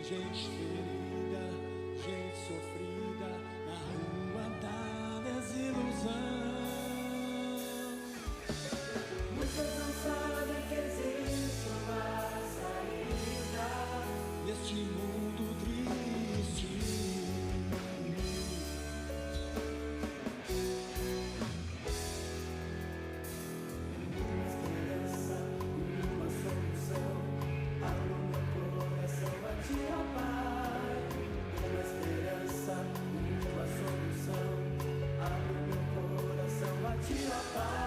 gente ferida, gente sofrida, na rua da desilusão. Muitos não sabem que existe uma saída neste mundo triste. Uma esperança, uma solução. Abro meu coração a ti, ó Pai. Uma esperança, uma solução. Abro meu coração a ti, ó Pai.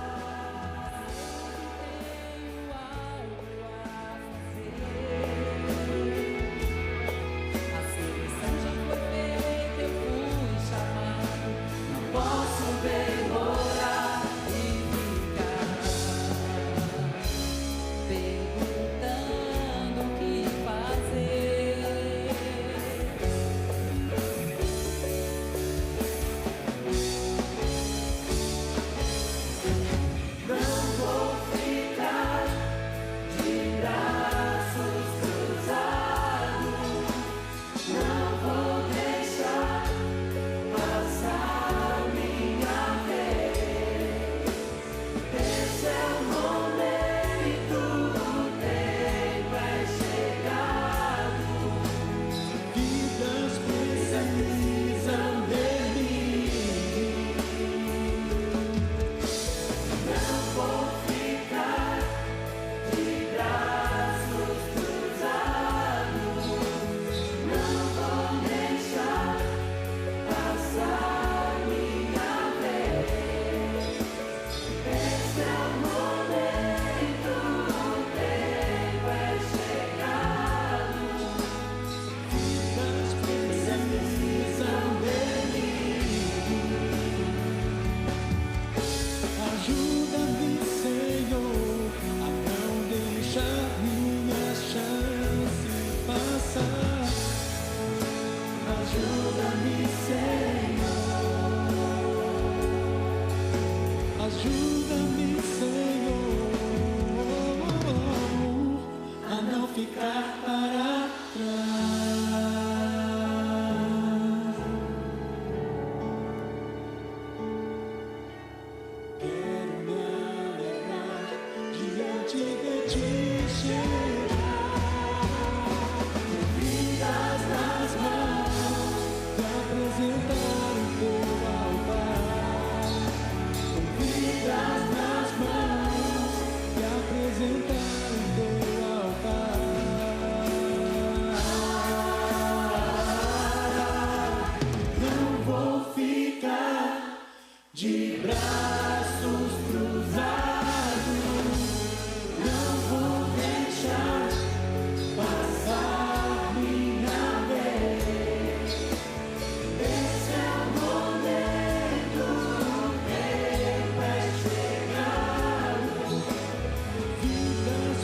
Ajuda-me, Senhor, a não deixar minha chance passar. Ajuda-me, Senhor. Ajuda-me, Senhor, a não ficar para trás. Diante de ti chegar, com vidas nas mãos, te apresentar o teu altar. Com vidas nas mãos, te apresentar o teu altar. Não vou ficar de braços cruzados. Vidas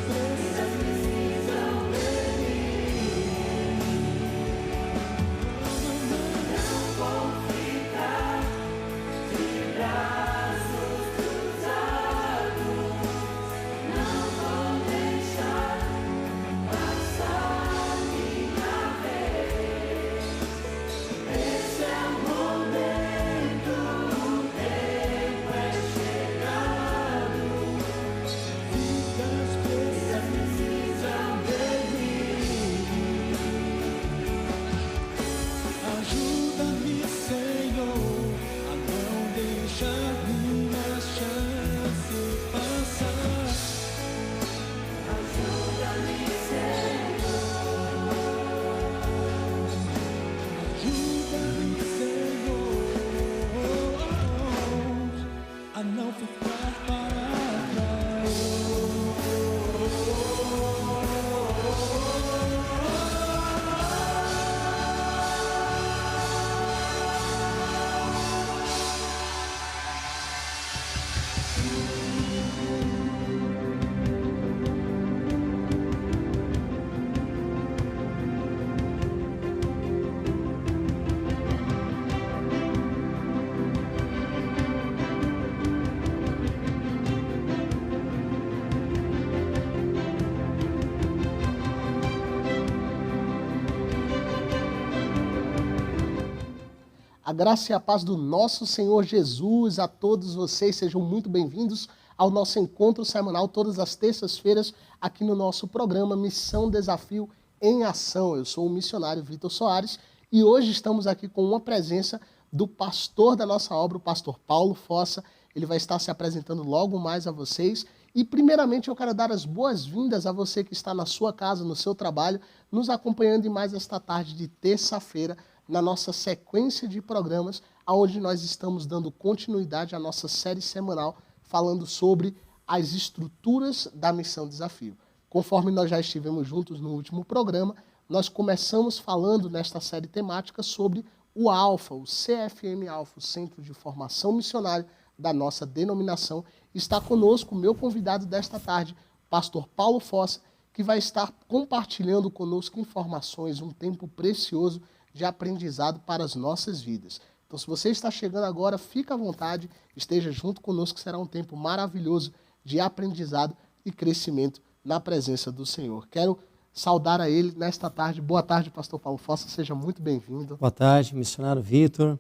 graça e a paz do nosso Senhor Jesus a todos vocês. Sejam muito bem-vindos ao nosso encontro semanal, todas as terças-feiras, aqui no nosso programa Missão Desafio em Ação. Eu sou o missionário Vitor Soares e hoje estamos aqui com uma presença do pastor da nossa obra, o pastor Paulo Fossa. Ele vai estar se apresentando logo mais a vocês. E primeiramente eu quero dar as boas-vindas a você que está na sua casa, no seu trabalho, nos acompanhando em mais esta tarde de terça-feira, na nossa sequência de programas, onde nós estamos dando continuidade à nossa série semanal, falando sobre as estruturas da Missão Desafio. Conforme nós já estivemos juntos no último programa, nós começamos falando nesta série temática sobre o Alfa, o CFM Alfa, o Centro de Formação Missionária da nossa denominação. Está conosco o meu convidado desta tarde, pastor Paulo Fossa, que vai estar compartilhando conosco informações, um tempo precioso de aprendizado para as nossas vidas. Então, se você está chegando agora, fica à vontade, esteja junto conosco, que será um tempo maravilhoso de aprendizado e crescimento na presença do Senhor. Quero saudar a ele nesta tarde. Boa tarde, pastor Paulo Fossa, seja muito bem-vindo. Boa tarde, missionário Vitor,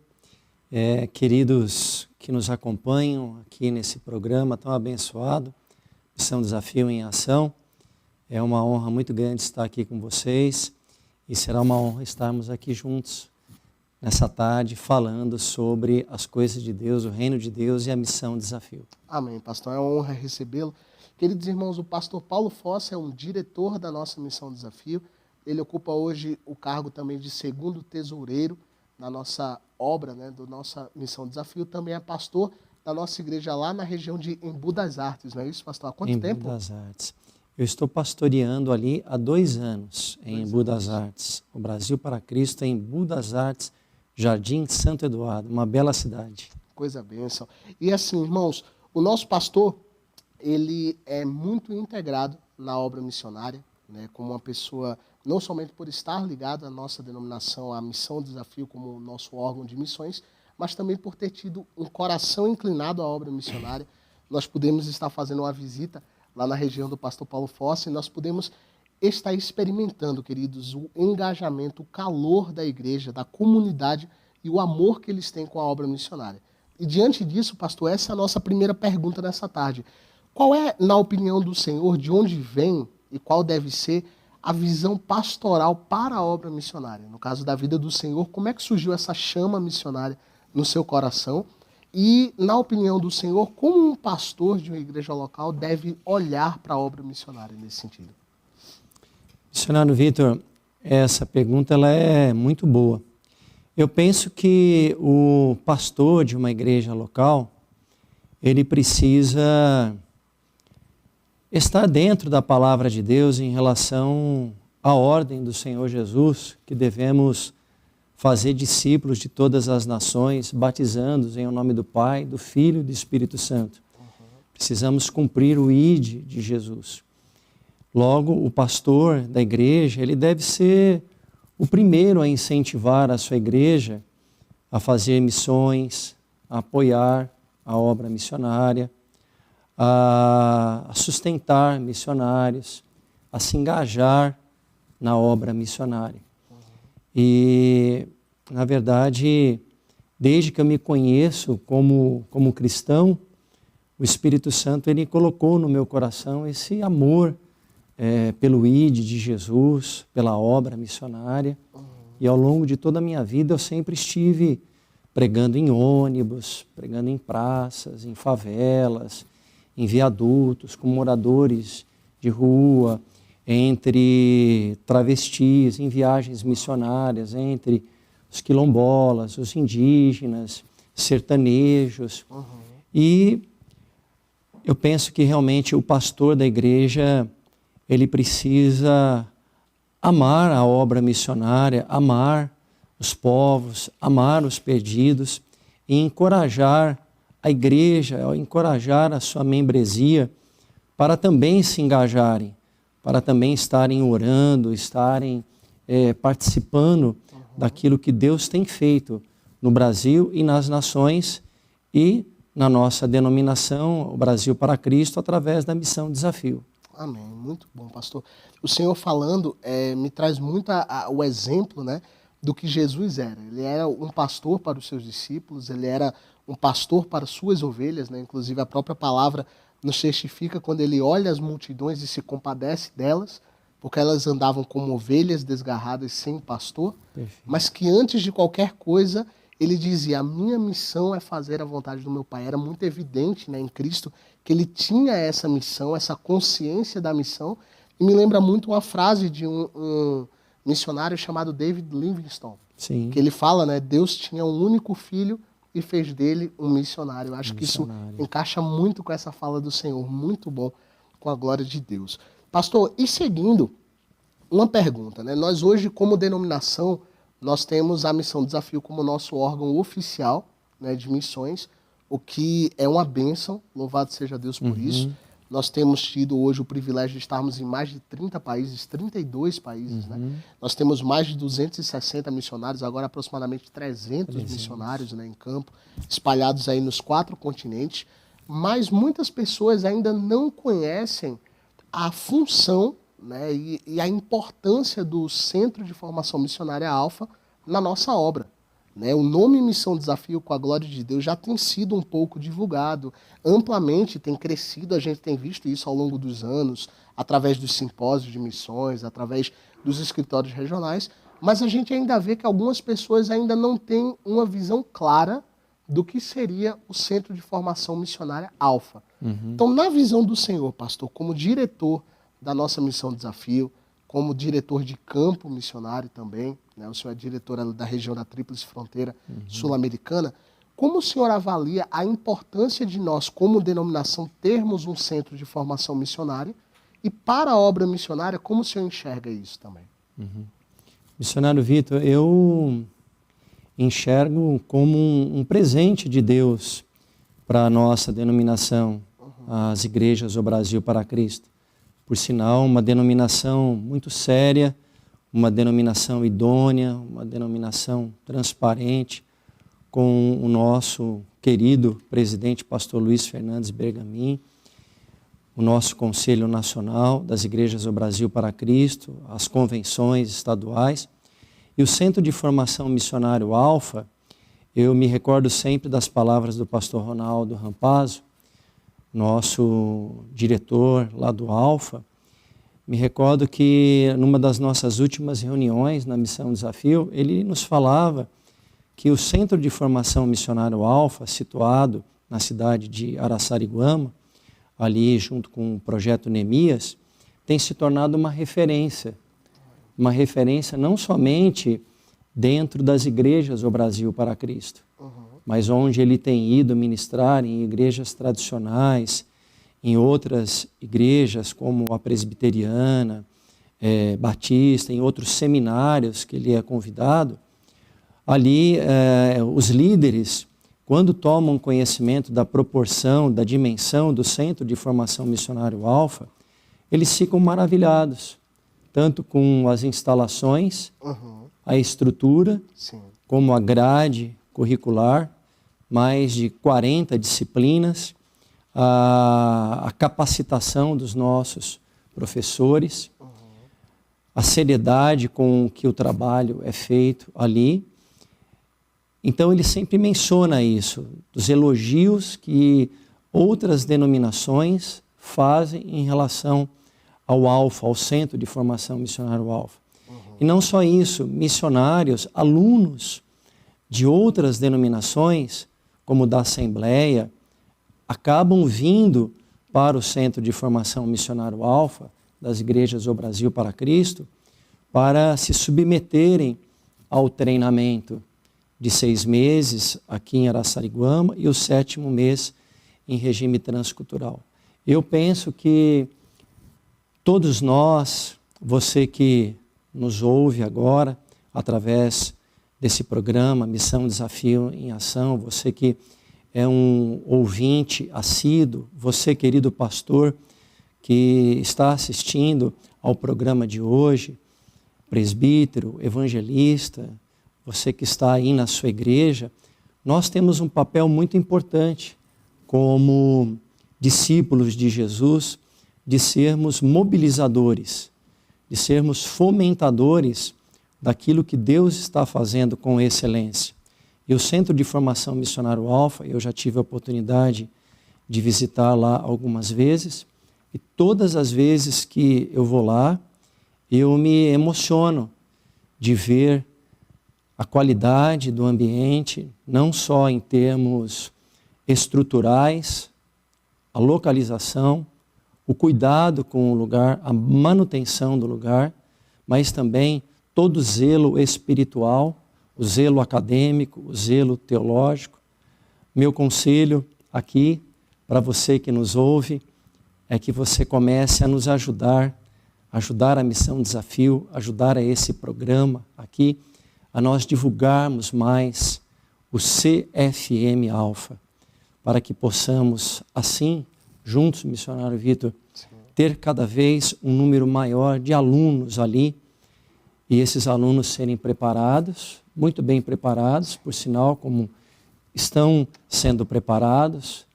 queridos que nos acompanham aqui nesse programa tão abençoado, Missão Desafio em Ação. É uma honra muito grande estar aqui com vocês e será uma honra estarmos aqui juntos nessa tarde falando sobre as coisas de Deus, o reino de Deus e a Missão Desafio. Amém, pastor. É uma honra recebê-lo. Queridos irmãos, o pastor Paulo Fossa é um diretor da nossa Missão Desafio. Ele ocupa hoje o cargo também de segundo tesoureiro na nossa obra, né, da nossa Missão Desafio. Também é pastor da nossa igreja lá na região de Embu das Artes, não é isso, pastor? Há quanto tempo? Embu das Artes. Eu estou pastoreando ali há 2 anos, em Embu das Artes. O Brasil para Cristo, em Embu das Artes, Jardim Santo Eduardo, uma bela cidade. Coisa bênção. E assim, irmãos, o nosso pastor, ele é muito integrado na obra missionária, né, como uma pessoa, não somente por estar ligado à nossa denominação, à Missão Desafio como nosso órgão de missões, mas também por ter tido um coração inclinado à obra missionária. Nós podemos estar fazendo uma visita lá na região do pastor Paulo Fossa, e nós podemos estar experimentando, queridos, o engajamento, o calor da igreja, da comunidade e o amor que eles têm com a obra missionária. E diante disso, pastor, essa é a nossa primeira pergunta nessa tarde. Qual é, na opinião do Senhor, de onde vem e qual deve ser a visão pastoral para a obra missionária? No caso da vida do Senhor, como é que surgiu essa chama missionária no seu coração? E, na opinião do Senhor, como um pastor de uma igreja local deve olhar para a obra missionária nesse sentido? Missionário Vitor, essa pergunta ela é muito boa. Eu penso que o pastor de uma igreja local, ele precisa estar dentro da palavra de Deus em relação à ordem do Senhor Jesus, que devemos fazer discípulos de todas as nações, batizando-os em nome do Pai, do Filho e do Espírito Santo. Precisamos cumprir o ID de Jesus. Logo, o pastor da igreja, ele deve ser o primeiro a incentivar a sua igreja a fazer missões, a apoiar a obra missionária, a sustentar missionários, a se engajar na obra missionária. E, na verdade, desde que eu me conheço como cristão, o Espírito Santo ele colocou no meu coração esse amor pelo ID de Jesus, pela obra missionária. E ao longo de toda a minha vida eu sempre estive pregando em ônibus, pregando em praças, em favelas, em viadutos, com moradores de rua, entre travestis, em viagens missionárias, entre os quilombolas, os indígenas, sertanejos. E eu penso que realmente o pastor da igreja, ele precisa amar a obra missionária, amar os povos, amar os perdidos e encorajar a igreja, encorajar a sua membresia para também se engajarem, para também estarem orando, estarem participando daquilo que Deus tem feito no Brasil e nas nações e na nossa denominação, o Brasil para Cristo, através da Missão Desafio. Amém. Muito bom, pastor. O senhor falando me traz muito o exemplo, né, do que Jesus era. Ele era um pastor para os seus discípulos, ele era um pastor para suas ovelhas, né? Inclusive a própria palavra nos testifica quando ele olha as multidões e se compadece delas, porque elas andavam como ovelhas desgarradas sem pastor, mas que antes de qualquer coisa ele dizia: a minha missão é fazer a vontade do meu Pai. Era muito evidente, né, em Cristo que ele tinha essa missão, essa consciência da missão, e me lembra muito uma frase de um missionário chamado David Livingstone, Sim. que ele fala, né, Deus tinha um único filho e fez dele um missionário. Eu acho que isso encaixa muito com essa fala do Senhor, muito bom, com a glória de Deus. Pastor, e seguindo, uma pergunta, né? Nós hoje, como denominação, nós temos a Missão Desafio como nosso órgão oficial, né, de missões, o que é uma bênção, louvado seja Deus por isso. Nós temos tido hoje o privilégio de estarmos em mais de 30 países, 32 países, né? Nós temos mais de 260 missionários, agora aproximadamente 300 missionários, né, em campo, espalhados aí nos 4 continentes, mas muitas pessoas ainda não conhecem a função, né, e a importância do Centro de Formação Missionária Alfa na nossa obra. Né? O nome Missão Desafio, com a glória de Deus, já tem sido um pouco divulgado, amplamente tem crescido, a gente tem visto isso ao longo dos anos, através dos simpósios de missões, através dos escritórios regionais, mas a gente ainda vê que algumas pessoas ainda não têm uma visão clara do que seria o Centro de Formação Missionária Alfa. Então, na visão do Senhor, pastor, como diretor da nossa Missão Desafio, como diretor de campo missionário também, né? O senhor é diretor da região da Tríplice Fronteira Sul-Americana. Como o senhor avalia a importância de nós, como denominação, termos um centro de formação missionária? E para a obra missionária, como o senhor enxerga isso também? Missionário Vitor, eu enxergo como um presente de Deus para a nossa denominação, as igrejas do Brasil para Cristo. Por sinal, uma denominação muito séria, uma denominação idônea, uma denominação transparente, com o nosso querido presidente, pastor Luiz Fernandes Bergamin, o nosso Conselho Nacional das Igrejas do Brasil para Cristo, as convenções estaduais. E o Centro de Formação Missionário Alfa, eu me recordo sempre das palavras do pastor Ronaldo Rampazzo, nosso diretor lá do Alfa. Me recordo que numa das nossas últimas reuniões na Missão Desafio, ele nos falava que o Centro de Formação Missionário Alfa, situado na cidade de Araçariguama, ali junto com o Projeto Neemias, tem se tornado uma referência não somente dentro das igrejas do Brasil para Cristo, mas onde ele tem ido ministrar em igrejas tradicionais, em outras igrejas como a presbiteriana, batista, em outros seminários que ele é convidado. Ali os líderes, quando tomam conhecimento da proporção, da dimensão do Centro de Formação Missionário Alfa, eles ficam maravilhados, tanto com as instalações, a estrutura, como a grade curricular, mais de 40 disciplinas, a capacitação dos nossos professores, a seriedade com que o trabalho é feito ali. Então ele sempre menciona isso, dos elogios que outras denominações fazem em relação ao Alfa, ao Centro de Formação Missionário Alfa. E não só isso, missionários, alunos de outras denominações, como da Assembleia, acabam vindo para o Centro de Formação Missionário Alfa, das igrejas do Brasil para Cristo, para se submeterem ao treinamento de 6 meses aqui em Araçariguama e o 7º mês em regime transcultural. Eu penso que todos nós, você que nos ouve agora, através desse programa Missão Desafio em Ação, você que é um ouvinte assíduo, você, querido pastor, que está assistindo ao programa de hoje, presbítero, evangelista, você que está aí na sua igreja, nós temos um papel muito importante como discípulos de Jesus, de sermos mobilizadores, de sermos fomentadores daquilo que Deus está fazendo com excelência. E o Centro de Formação Missionário Alfa, eu já tive a oportunidade de visitar lá algumas vezes, e todas as vezes que eu vou lá, eu me emociono de ver a qualidade do ambiente, não só em termos estruturais, a localização, o cuidado com o lugar, a manutenção do lugar, mas também todo o zelo espiritual, o zelo acadêmico, o zelo teológico. Meu conselho aqui, para você que nos ouve, é que você comece a nos ajudar a Missão Desafio, ajudar a esse programa aqui, a nós divulgarmos mais o CFM Alfa, para que possamos, assim, juntos, missionário Vitor, ter cada vez um número maior de alunos ali, e esses alunos serem preparados, muito bem preparados, por sinal, como estão sendo preparados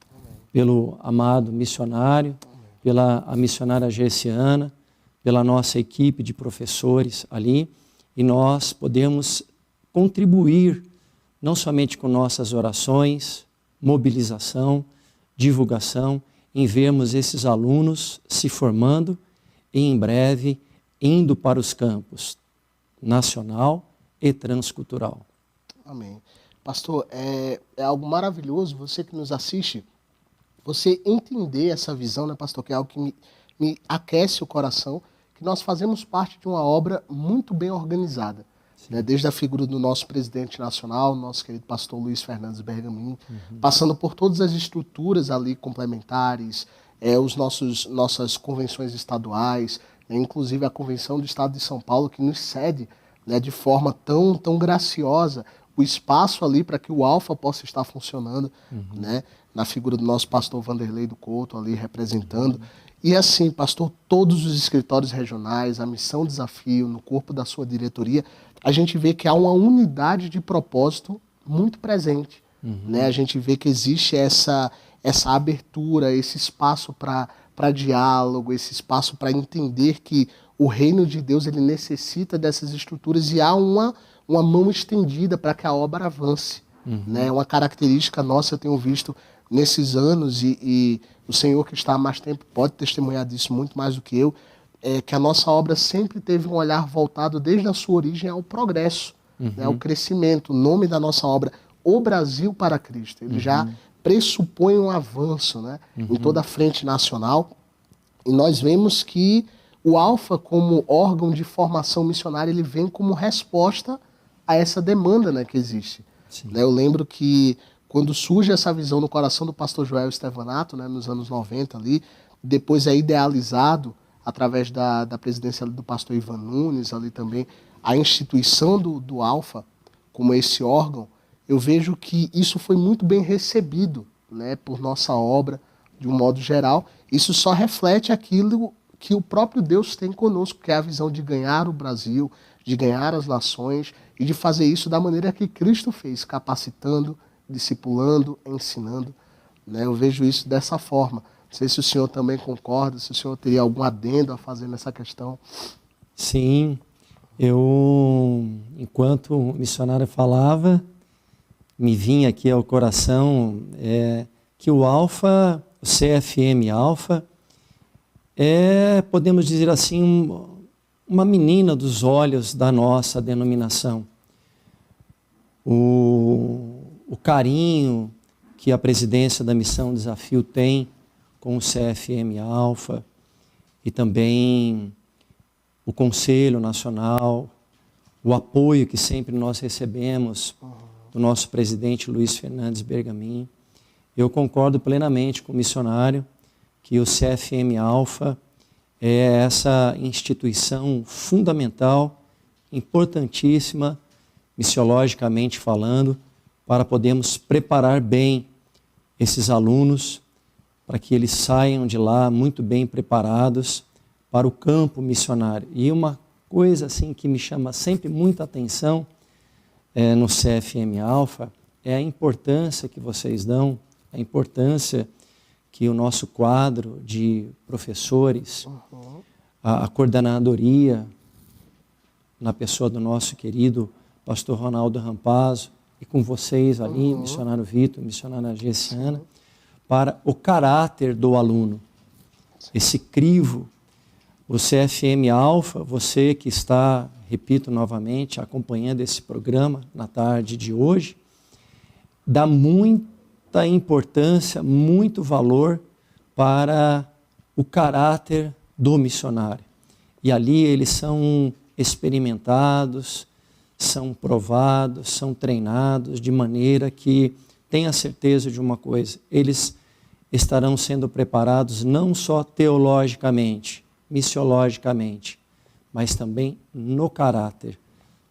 pelo amado missionário, pela a missionária Gerciana, pela nossa equipe de professores ali, e nós podemos contribuir não somente com nossas orações, mobilização, divulgação, em vermos esses alunos se formando e em breve indo para os campos nacional e transcultural. Amém. Pastor, é algo maravilhoso, você que nos assiste, você entender essa visão, né, pastor, que é algo que me aquece o coração, que nós fazemos parte de uma obra muito bem organizada, né, desde a figura do nosso presidente nacional, nosso querido pastor Luiz Fernandes Bergamin, passando por todas as estruturas ali complementares, nossas convenções estaduais, né, inclusive a Convenção do Estado de São Paulo, que nos cede, né, de forma tão graciosa o espaço ali para que o Alfa possa estar funcionando, né, na figura do nosso pastor Vanderlei do Couto ali representando. E assim, pastor, todos os escritórios regionais, a Missão Desafio, no corpo da sua diretoria, a gente vê que há uma unidade de propósito muito presente. Né? A gente vê que existe essa abertura, esse espaço para diálogo, esse espaço para entender que o reino de Deus ele necessita dessas estruturas e há uma mão estendida para que a obra avance. Né? Uma característica nossa, eu tenho visto nesses anos, e o senhor que está há mais tempo pode testemunhar disso muito mais do que eu, é que a nossa obra sempre teve um olhar voltado desde a sua origem ao progresso, né, ao crescimento. O nome da nossa obra, O Brasil para Cristo, ele já pressupõe um avanço, né, em toda a frente nacional, e nós vemos que o Alfa, como órgão de formação missionária, ele vem como resposta a essa demanda, né, que existe. Né, eu lembro que quando surge essa visão no coração do pastor Joel Estevanato, né, nos anos 90 ali, depois é idealizado através da presidência do pastor Ivan Nunes ali também, a instituição do Alfa como esse órgão, eu vejo que isso foi muito bem recebido, né, por nossa obra, de um modo geral. Isso só reflete aquilo que o próprio Deus tem conosco, que é a visão de ganhar o Brasil, de ganhar as nações e de fazer isso da maneira que Cristo fez, capacitando, discipulando, ensinando. Né? Eu vejo isso dessa forma. Não sei se o senhor também concorda, se o senhor teria algum adendo a fazer nessa questão. Sim, eu, enquanto o missionário falava, me vinha aqui ao coração que o Alfa, o CFM Alfa, podemos dizer assim, uma menina dos olhos da nossa denominação. O carinho que a presidência da Missão Desafio tem com o CFM Alfa e também o Conselho Nacional, o apoio que sempre nós recebemos do nosso presidente Luiz Fernandes Bergamin. Eu concordo plenamente com o missionário que o CFM Alfa é essa instituição fundamental, importantíssima, missiologicamente falando, para podermos preparar bem esses alunos, para que eles saiam de lá muito bem preparados para o campo missionário. E uma coisa assim que me chama sempre muita atenção no CFM Alfa é a importância que vocês dão, a importância que o nosso quadro de professores, a coordenadoria, na pessoa do nosso querido pastor Ronaldo Rampazzo, e com vocês ali, missionário Vitor, missionária Gessiana, para o caráter do aluno. Esse crivo, o CFM Alpha, você que está, repito novamente, acompanhando esse programa na tarde de hoje, dá muita importância, muito valor para o caráter do missionário. E ali eles são experimentados, são provados, são treinados, de maneira que tenha certeza de uma coisa: eles estarão sendo preparados não só teologicamente, missiologicamente, mas também no caráter,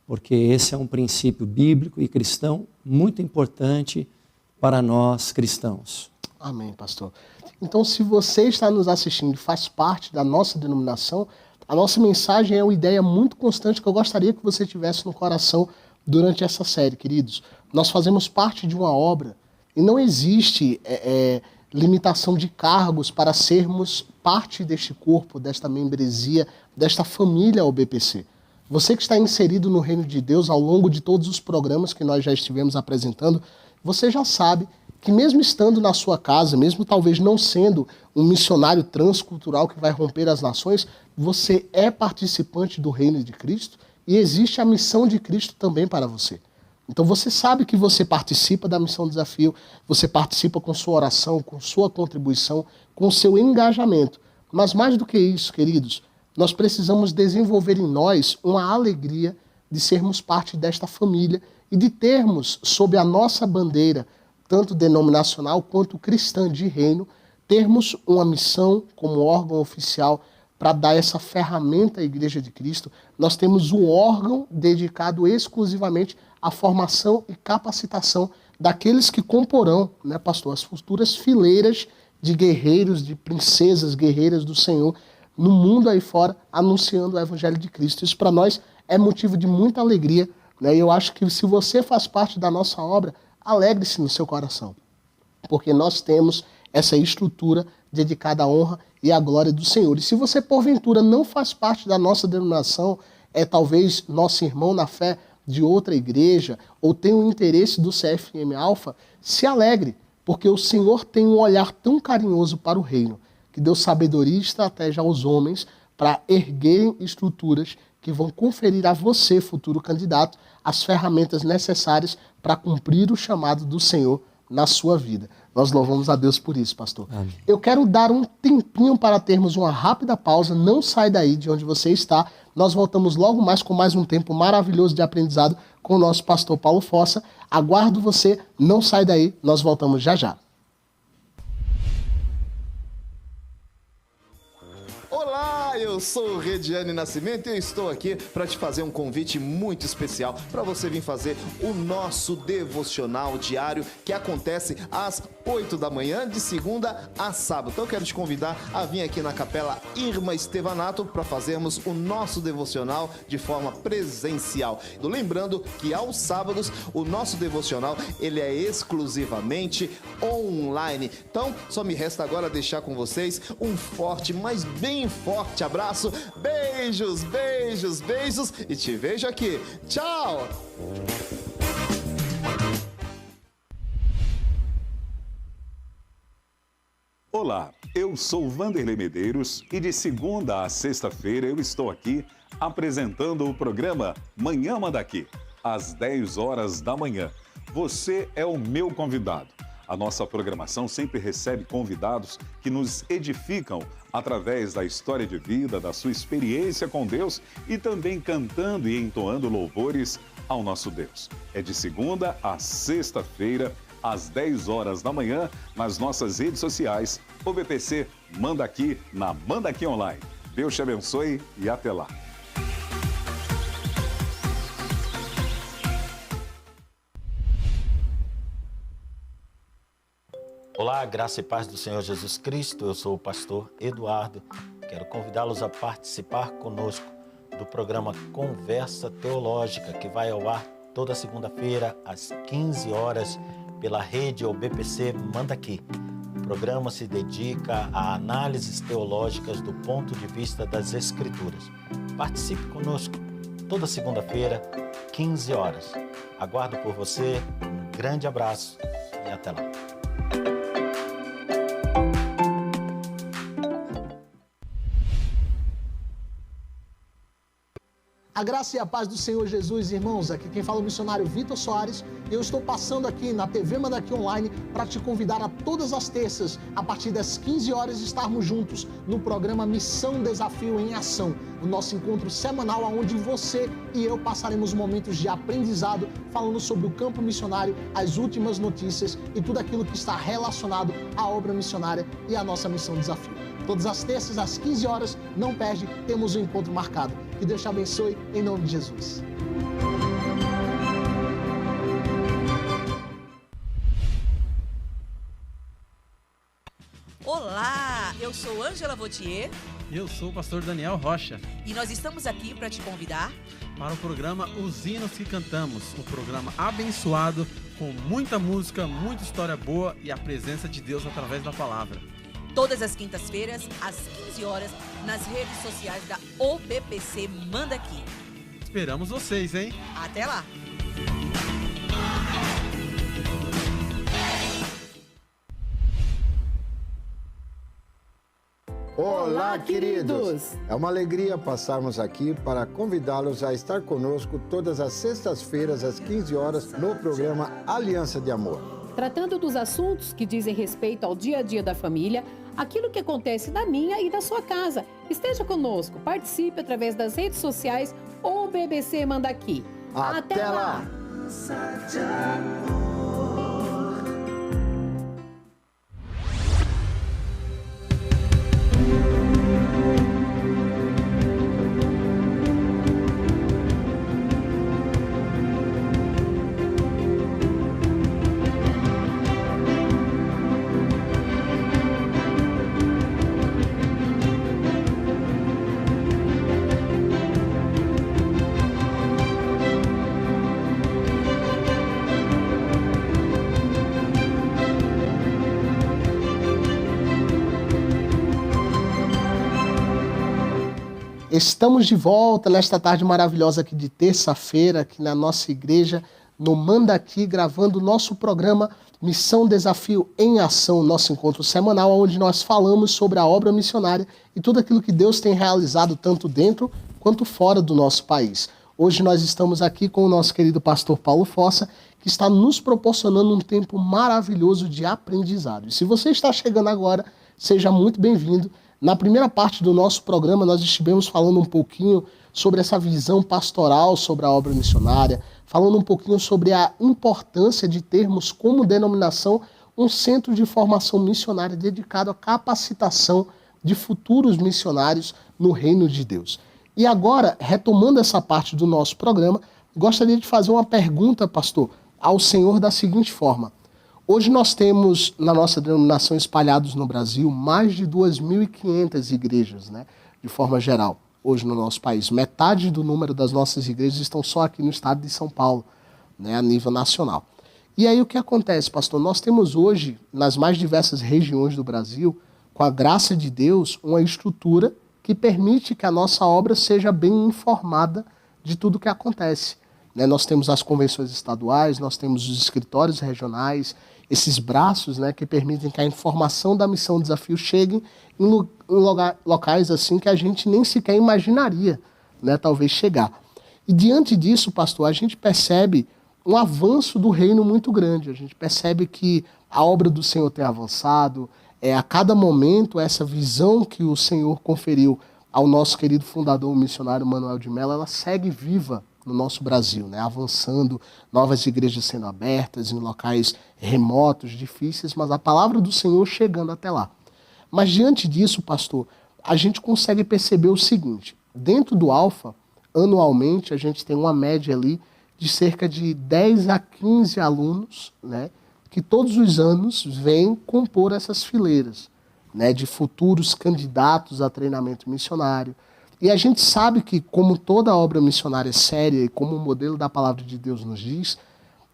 porque esse é um princípio bíblico e cristão muito importante para nós cristãos. Amém, pastor. Então, se você está nos assistindo e faz parte da nossa denominação, a nossa mensagem é uma ideia muito constante que eu gostaria que você tivesse no coração durante essa série, queridos. Nós fazemos parte de uma obra e não existe limitação de cargos para sermos parte deste corpo, desta membresia, desta família OBPC. Você que está inserido no reino de Deus ao longo de todos os programas que nós já estivemos apresentando, você já sabe que mesmo estando na sua casa, mesmo talvez não sendo um missionário transcultural que vai romper as nações, você é participante do reino de Cristo e existe a missão de Cristo também para você. Então você sabe que você participa da Missão Desafio, você participa com sua oração, com sua contribuição, com seu engajamento. Mas mais do que isso, queridos, nós precisamos desenvolver em nós uma alegria de sermos parte desta família e de termos sob a nossa bandeira, tanto denominacional quanto cristã de reino, termos uma missão como órgão oficial para dar essa ferramenta à Igreja de Cristo. Nós temos um órgão dedicado exclusivamente à formação e capacitação daqueles que comporão, né, pastor, as futuras fileiras de guerreiros, de princesas guerreiras do Senhor no mundo aí fora, anunciando o Evangelho de Cristo. Isso para nós é motivo de muita alegria, né? E eu acho que se você faz parte da nossa obra, alegre-se no seu coração, porque nós temos essa estrutura dedicada à honra e à glória do Senhor. E se você, porventura, não faz parte da nossa denominação, é talvez nosso irmão na fé de outra igreja, ou tem o interesse do CFM Alpha, se alegre, porque o Senhor tem um olhar tão carinhoso para o reino, que deu sabedoria e estratégia aos homens para erguerem estruturas que vão conferir a você, futuro candidato, as ferramentas necessárias para cumprir o chamado do Senhor na sua vida. Nós louvamos a Deus por isso, pastor. Amém. Eu quero dar um tempinho para termos uma rápida pausa. Não sai daí de onde você está. Nós voltamos logo mais com mais um tempo maravilhoso de aprendizado com o nosso pastor Paulo Fossa. Aguardo você, não sai daí, nós voltamos já já. Olá, eu sou o Rediane Nascimento e eu estou aqui para te fazer um convite muito especial para você vir fazer o nosso devocional diário que acontece às 8 da manhã, de segunda a sábado. Então eu quero te convidar a vir aqui na Capela Irma Estevanato para fazermos o nosso devocional de forma presencial. Lembrando que aos sábados o nosso devocional ele é exclusivamente online. Então só me resta agora deixar com vocês um forte, mas bem forte abraço. Beijos, beijos, beijos e te vejo aqui. Tchau! Olá, eu sou Vanderlei Medeiros e de segunda a sexta-feira eu estou aqui apresentando o programa Manhã Manda Aqui, às 10 horas da manhã. Você é o meu convidado. A nossa programação sempre recebe convidados que nos edificam através da história de vida, da sua experiência com Deus e também cantando e entoando louvores ao nosso Deus. É de segunda a sexta-feira, às 10 horas da manhã, nas nossas redes sociais, OBPC Manda Aqui, na Manda Aqui Online. Deus te abençoe e até lá. Olá, graça e paz do Senhor Jesus Cristo. Eu sou o pastor Eduardo. Quero convidá-los a participar conosco do programa Conversa Teológica, que vai ao ar toda segunda-feira, às 15 horas, pela rede OBPC Manda Aqui. O programa se dedica a análises teológicas do ponto de vista das Escrituras. Participe conosco. toda segunda-feira, 15 horas. Aguardo por você, um grande abraço e até lá. A graça e a paz do Senhor Jesus, irmãos. Aqui quem fala é o missionário Vitor Soares. E eu estou passando aqui na TV Mandaqui Online para te convidar a todas as terças, a partir das 15 horas, estarmos juntos no programa Missão Desafio em Ação. O nosso encontro semanal onde você e eu passaremos momentos de aprendizado, falando sobre o campo missionário, as últimas notícias e tudo aquilo que está relacionado à obra missionária e à nossa Missão Desafio. Todas as terças, às 15 horas, não perde, temos um encontro marcado. Que Deus te abençoe, em nome de Jesus. Olá, eu sou Ângela Vautier. Eu sou o pastor Daniel Rocha. E nós estamos aqui para te convidar para o programa Os Hinos que Cantamos, um programa abençoado, com muita música, muita história boa e a presença de Deus através da palavra. Todas as quintas-feiras, às 15 horas, nas redes sociais da OBPC Mandaqui. Esperamos vocês, hein? Até lá! Olá, queridos! É uma alegria passarmos aqui para convidá-los a estar conosco todas as sextas-feiras, às 15 horas, no programa Aliança de Amor. Tratando dos assuntos que dizem respeito ao dia a dia da família, aquilo que acontece na minha e na sua casa. Esteja conosco, participe através das redes sociais ou BBC Mandaqui. Até lá! Estamos de volta nesta tarde maravilhosa aqui de terça-feira, aqui na nossa igreja, no Mandaqui, gravando o nosso programa Missão Desafio em Ação, nosso encontro semanal, onde nós falamos sobre a obra missionária e tudo aquilo que Deus tem realizado tanto dentro quanto fora do nosso país. Hoje nós estamos aqui com o nosso querido pastor Paulo Fossa, que está nos proporcionando um tempo maravilhoso de aprendizado. E se você está chegando agora, seja muito bem-vindo. Na primeira parte do nosso programa, nós estivemos falando um pouquinho sobre essa visão pastoral sobre a obra missionária, falando um pouquinho sobre a importância de termos como denominação um centro de formação missionária dedicado à capacitação de futuros missionários no reino de Deus. E agora, retomando essa parte do nosso programa, gostaria de fazer uma pergunta, pastor, ao senhor da seguinte forma. Hoje nós temos, na nossa denominação, espalhados no Brasil, mais de 2.500 igrejas, né, de forma geral, hoje no nosso país. Metade do número das nossas igrejas estão só aqui no estado de São Paulo, né, a nível nacional. E aí o que acontece, pastor? Nós temos hoje, nas mais diversas regiões do Brasil, com a graça de Deus, uma estrutura que permite que a nossa obra seja bem informada de tudo o que acontece. Né? Nós temos as convenções estaduais, nós temos os escritórios regionais, esses braços, né, que permitem que a informação da Missão Desafio chegue em locais assim que a gente nem sequer imaginaria, né, talvez chegar. E diante disso, pastor, a gente percebe um avanço do reino muito grande. A gente percebe que a obra do Senhor tem avançado, a cada momento essa visão que o Senhor conferiu ao nosso querido fundador, o missionário Manuel de Mello, ela segue viva no nosso Brasil, né? Avançando, novas igrejas sendo abertas em locais remotos, difíceis, mas a palavra do Senhor chegando até lá. Mas diante disso, pastor, a gente consegue perceber o seguinte, dentro do Alfa, anualmente, a gente tem uma média ali de cerca de 10 a 15 alunos, né, que todos os anos vêm compor essas fileiras, né, de futuros candidatos a treinamento missionário. E a gente sabe que, como toda obra missionária séria e como o modelo da palavra de Deus nos diz,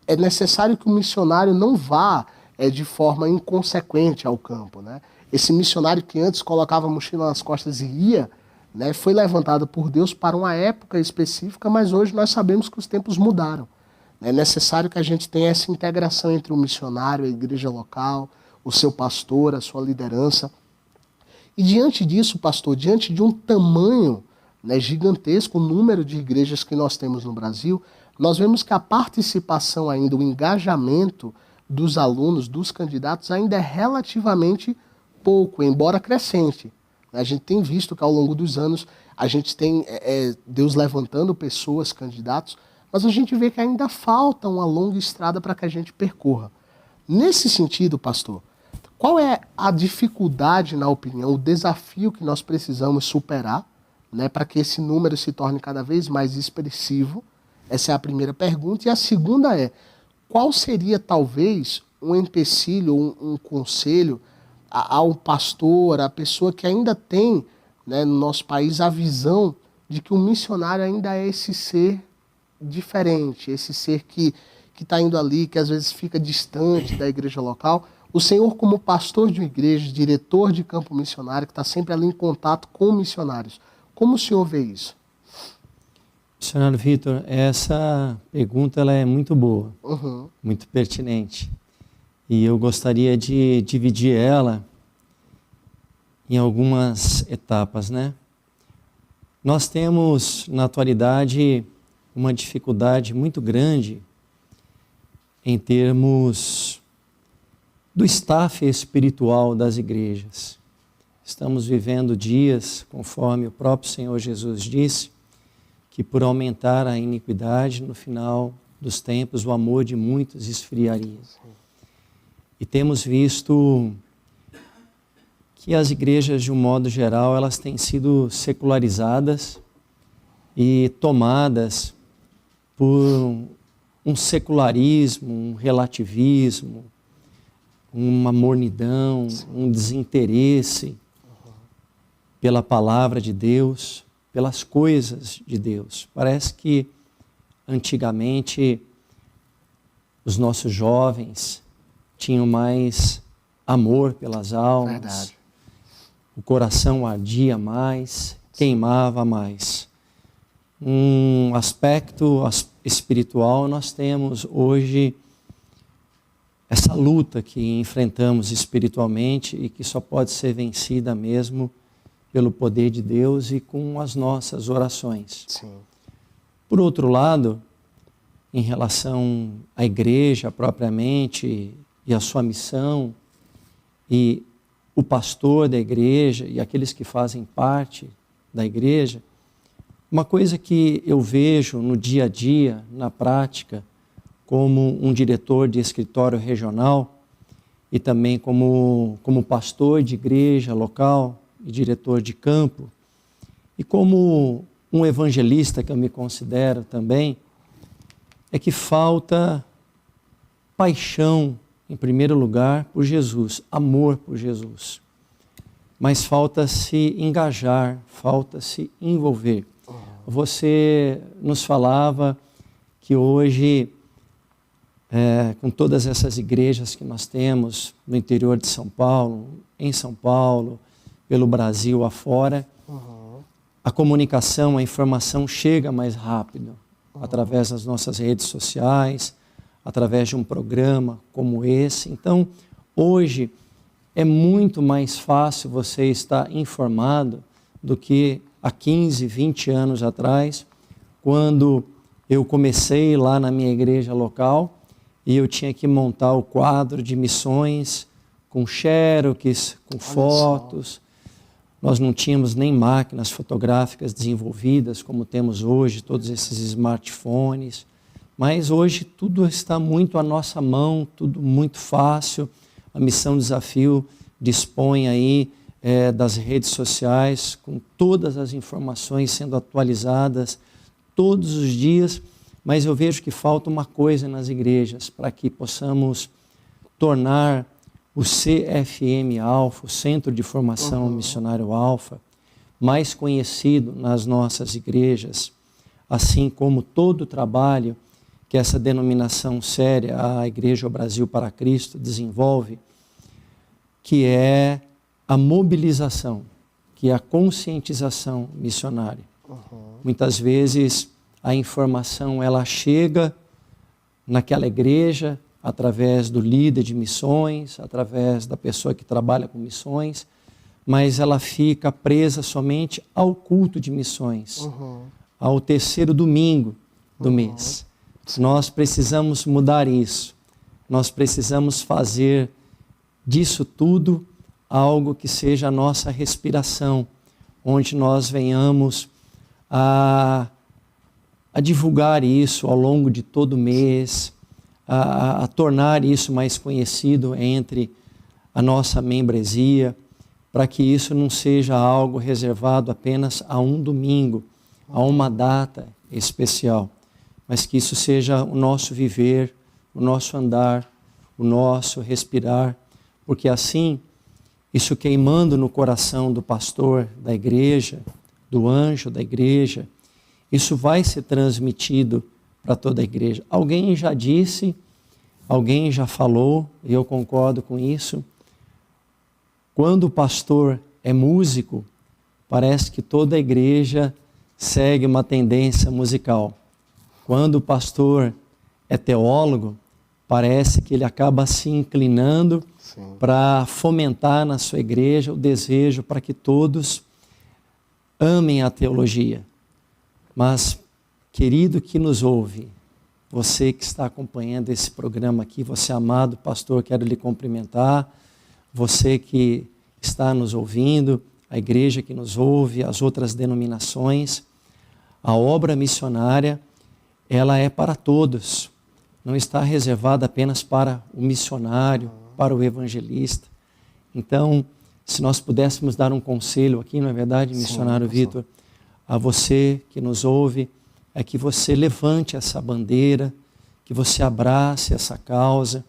é necessário que o missionário não vá de forma inconsequente ao campo. Né? Esse missionário que antes colocava a mochila nas costas e ia, né, foi levantado por Deus para uma época específica, mas hoje nós sabemos que os tempos mudaram. É necessário que a gente tenha essa integração entre o missionário, a igreja local, o seu pastor, a sua liderança. E diante disso, pastor, diante de um tamanho, né, gigantesco, o número de igrejas que nós temos no Brasil, nós vemos que a participação ainda, o engajamento dos alunos, dos candidatos, ainda é relativamente pouco, embora crescente. A gente tem visto que ao longo dos anos a gente tem Deus levantando pessoas, candidatos, mas a gente vê que ainda falta uma longa estrada para que a gente percorra. Nesse sentido, pastor, qual é a dificuldade, na opinião, o desafio que nós precisamos superar, né, para que esse número se torne cada vez mais expressivo? Essa é a primeira pergunta. E a segunda é, qual seria talvez um empecilho, um conselho ao pastor, à pessoa que ainda tem, né, no nosso país a visão de que o missionário ainda é esse ser diferente, esse ser que está indo ali, que às vezes fica distante da igreja local. O senhor, como pastor de uma igreja, diretor de campo missionário, que está sempre ali em contato com missionários, como o senhor vê isso? Missionário Vitor, essa pergunta ela é muito boa, Uhum. muito pertinente. E eu gostaria de dividir ela em algumas etapas, né? Nós temos, na atualidade, uma dificuldade muito grande em termos do staff espiritual das igrejas. Estamos vivendo dias, conforme o próprio Senhor Jesus disse, que por aumentar a iniquidade, no final dos tempos, o amor de muitos esfriaria. E temos visto que as igrejas, de um modo geral, elas têm sido secularizadas e tomadas por um secularismo, um relativismo, uma mornidão, um desinteresse pela palavra de Deus, pelas coisas de Deus. Parece que antigamente os nossos jovens tinham mais amor pelas almas, Verdade. o coração ardia mais, queimava mais. Um aspecto espiritual, nós temos hoje essa luta que enfrentamos espiritualmente e que só pode ser vencida mesmo pelo poder de Deus e com as nossas orações. Sim. Por outro lado, em relação à igreja propriamente e a sua missão e o pastor da igreja e aqueles que fazem parte da igreja, uma coisa que eu vejo no dia a dia, na prática, como um diretor de escritório regional e também como pastor de igreja local e diretor de campo e como um evangelista que eu me considero também, é que falta paixão, em primeiro lugar, por Jesus, amor por Jesus. Mas falta se engajar, falta se envolver. Você nos falava que hoje, com todas essas igrejas que nós temos no interior de São Paulo, em São Paulo, pelo Brasil afora, a comunicação, a informação chega mais rápido, através das nossas redes sociais, através de um programa como esse. Então, hoje é muito mais fácil você estar informado do que há 15, 20 anos atrás, quando eu comecei lá na minha igreja local e eu tinha que montar o quadro de missões com xerox, com fotos. Nós não tínhamos nem máquinas fotográficas desenvolvidas como temos hoje, todos esses smartphones. Mas hoje tudo está muito à nossa mão, tudo muito fácil. A Missão Desafio dispõe aí das redes sociais, com todas as informações sendo atualizadas todos os dias, mas eu vejo que falta uma coisa nas igrejas para que possamos tornar o CFM Alfa, o Centro de Formação Missionário Alfa, mais conhecido nas nossas igrejas, assim como todo o trabalho que essa denominação séria, a Igreja Brasil para Cristo, desenvolve, que é a mobilização, que é a conscientização missionária. Muitas vezes a informação ela chega naquela igreja através do líder de missões, através da pessoa que trabalha com missões, mas ela fica presa somente ao culto de missões, ao terceiro domingo do mês. Nós precisamos mudar isso. Nós precisamos fazer disso tudo algo que seja a nossa respiração, onde nós venhamos a divulgar isso ao longo de todo o mês, a tornar isso mais conhecido entre a nossa membresia, para que isso não seja algo reservado apenas a um domingo, a uma data especial, mas que isso seja o nosso viver, o nosso andar, o nosso respirar, porque assim, isso queimando no coração do pastor da igreja, do anjo da igreja, isso vai ser transmitido para toda a igreja. Alguém já disse, alguém já falou, e eu concordo com isso, quando o pastor é músico, parece que toda a igreja segue uma tendência musical. Quando o pastor é teólogo, parece que ele acaba se inclinando para fomentar na sua igreja o desejo para que todos amem a teologia. Mas, querido que nos ouve, você que está acompanhando esse programa aqui, você amado pastor, quero lhe cumprimentar, você que está nos ouvindo, a igreja que nos ouve, as outras denominações, a obra missionária, ela é para todos, não está reservada apenas para o missionário, para o evangelista. Então, se nós pudéssemos dar um conselho aqui, não é verdade, missionário Vitor, a você que nos ouve, é que você levante essa bandeira, que você abrace essa causa,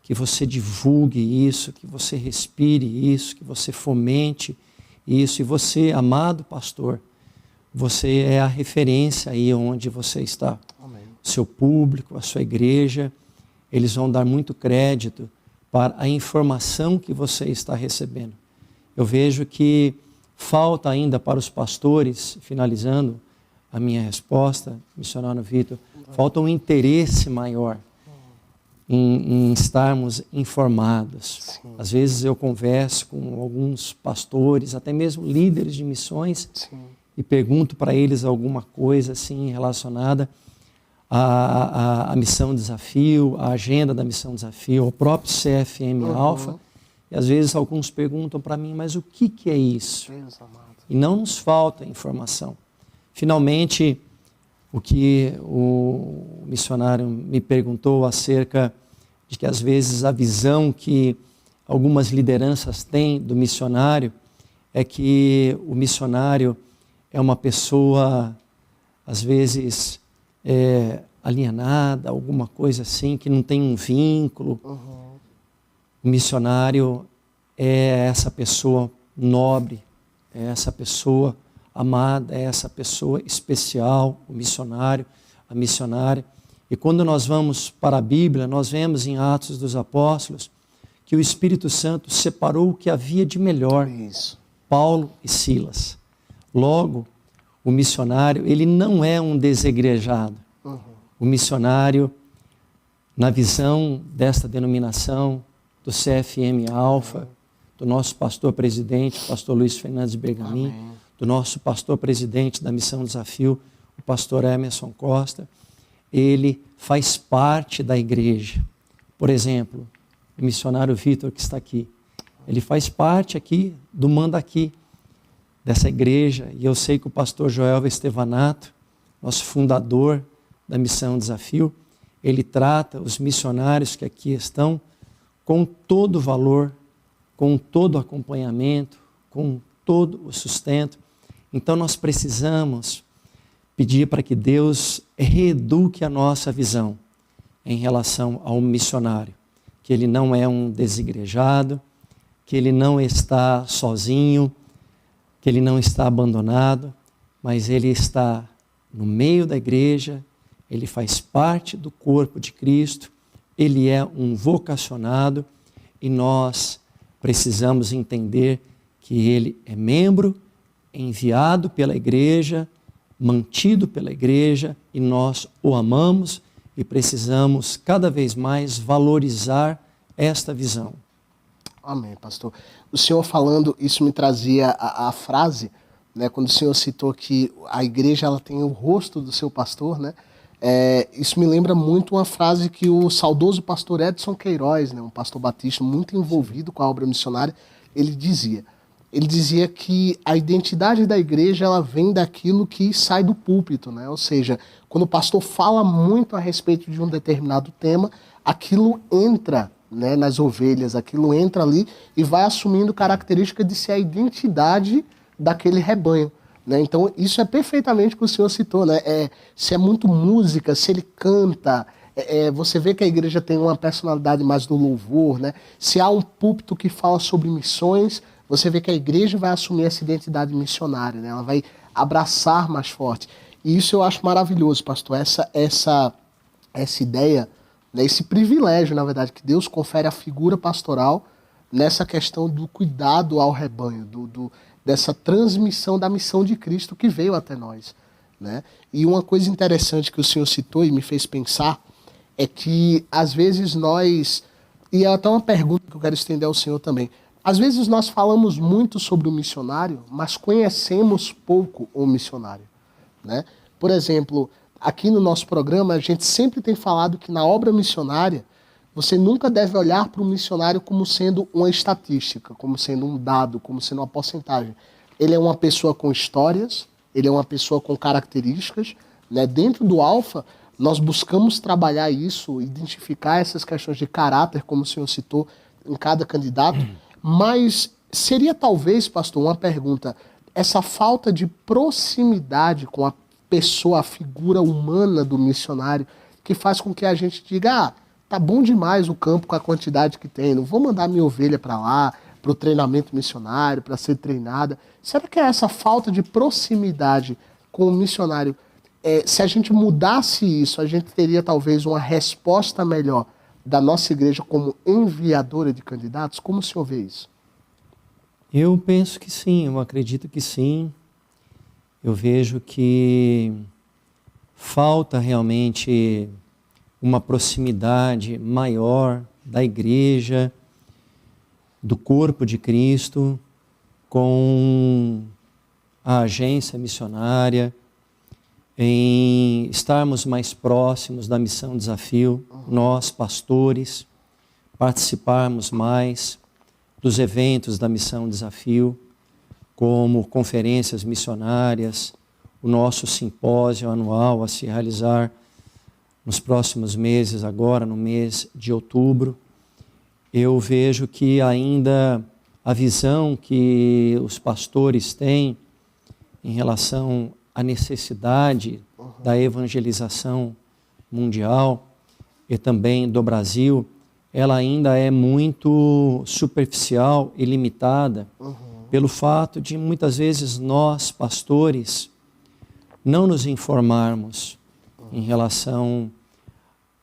que você divulgue isso, que você respire isso, que você fomente isso. E você, amado pastor, você é a referência aí onde você está. Amém. Seu público, a sua igreja, eles vão dar muito crédito para a informação que você está recebendo. Eu vejo que falta ainda para os pastores, finalizando a minha resposta, missionário Vitor, falta um interesse maior em estarmos informados. Sim. Às vezes eu converso com alguns pastores, até mesmo líderes de missões, e pergunto para eles alguma coisa assim relacionada à Missão Desafio, à agenda da Missão Desafio, ao próprio CFM Alpha. E às vezes alguns perguntam para mim, mas o que é isso? E não nos falta informação. Finalmente, o que o missionário me perguntou acerca de que às vezes a visão que algumas lideranças têm do missionário é que o missionário é uma pessoa, às vezes, alienada, alguma coisa assim, que não tem um vínculo. O missionário é essa pessoa nobre, é essa pessoa amada, é essa pessoa especial, o missionário, a missionária. E quando nós vamos para a Bíblia, nós vemos em Atos dos Apóstolos que o Espírito Santo separou o que havia de melhor, Paulo e Silas. Logo, o missionário, ele não é um desegrejado. O missionário, na visão desta denominação, do CFM Alpha, do nosso pastor-presidente, pastor Luiz Fernandes Bergamin, do nosso pastor-presidente da Missão Desafio, o pastor Emerson Costa, ele faz parte da igreja. Por exemplo, o missionário Vitor que está aqui, ele faz parte aqui do Manda Aqui, dessa igreja, e eu sei que o pastor Joel Estevanato, nosso fundador da Missão Desafio, ele trata os missionários que aqui estão com todo o valor, com todo o acompanhamento, com todo o sustento. Então nós precisamos pedir para que Deus reeduque a nossa visão em relação ao missionário, que ele não é um desigrejado, que ele não está sozinho, que ele não está abandonado, mas ele está no meio da igreja, ele faz parte do corpo de Cristo, ele é um vocacionado e nós precisamos entender que ele é membro enviado pela igreja, mantido pela igreja, e nós o amamos e precisamos cada vez mais valorizar esta visão. Amém, pastor. O senhor falando, isso me trazia a frase, né, quando o senhor citou que a igreja ela tem o rosto do seu pastor, né? Isso me lembra muito uma frase que o saudoso pastor Edson Queiroz, né, um pastor batista muito envolvido com a obra missionária, ele dizia que a identidade da igreja ela vem daquilo que sai do púlpito, né? Ou seja, quando o pastor fala muito a respeito de um determinado tema, aquilo entra, né, nas ovelhas, aquilo entra ali e vai assumindo característica de ser a identidade daquele rebanho, né? Então isso é perfeitamente o que o senhor citou, né? Se é muito música, se ele canta, você vê que a igreja tem uma personalidade mais do louvor, né? Se há um púlpito que fala sobre missões, você vê que a igreja vai assumir essa identidade missionária, né? Ela vai abraçar mais forte. E isso eu acho maravilhoso, pastor, essa ideia, né? Esse privilégio, na verdade, que Deus confere à figura pastoral nessa questão do cuidado ao rebanho, dessa transmissão da missão de Cristo que veio até nós, né? E uma coisa interessante que o senhor citou e me fez pensar é que, às vezes, nós... E é até uma pergunta que eu quero estender ao senhor também. Às vezes nós falamos muito sobre o missionário, mas conhecemos pouco o missionário, né? Por exemplo, aqui no nosso programa, a gente sempre tem falado que na obra missionária, você nunca deve olhar para o missionário como sendo uma estatística, como sendo um dado, como sendo uma porcentagem. Ele é uma pessoa com histórias, ele é uma pessoa com características, né? Dentro do Alfa, nós buscamos trabalhar isso, identificar essas questões de caráter, como o senhor citou, em cada candidato. Mas seria talvez, pastor, uma pergunta, essa falta de proximidade com a pessoa, a figura humana do missionário, que faz com que a gente diga, tá bom demais o campo com a quantidade que tem, não vou mandar minha ovelha para lá, para o treinamento missionário, para ser treinada. Será que é essa falta de proximidade com o missionário, se a gente mudasse isso, a gente teria talvez uma resposta melhor da nossa igreja como enviadora de candidatos? Como o senhor vê isso? Eu penso que sim, eu acredito que sim. Eu vejo que falta realmente uma proximidade maior da igreja, do corpo de Cristo, com a agência missionária, em estarmos mais próximos da missão Desafio, nós, pastores, participarmos mais dos eventos da missão Desafio, como conferências missionárias, o nosso simpósio anual a se realizar nos próximos meses, agora no mês de outubro. Eu vejo que ainda a visão que os pastores têm em relação à necessidade da evangelização mundial e também do Brasil, ela ainda é muito superficial e limitada pelo fato de muitas vezes nós, pastores, não nos informarmos em relação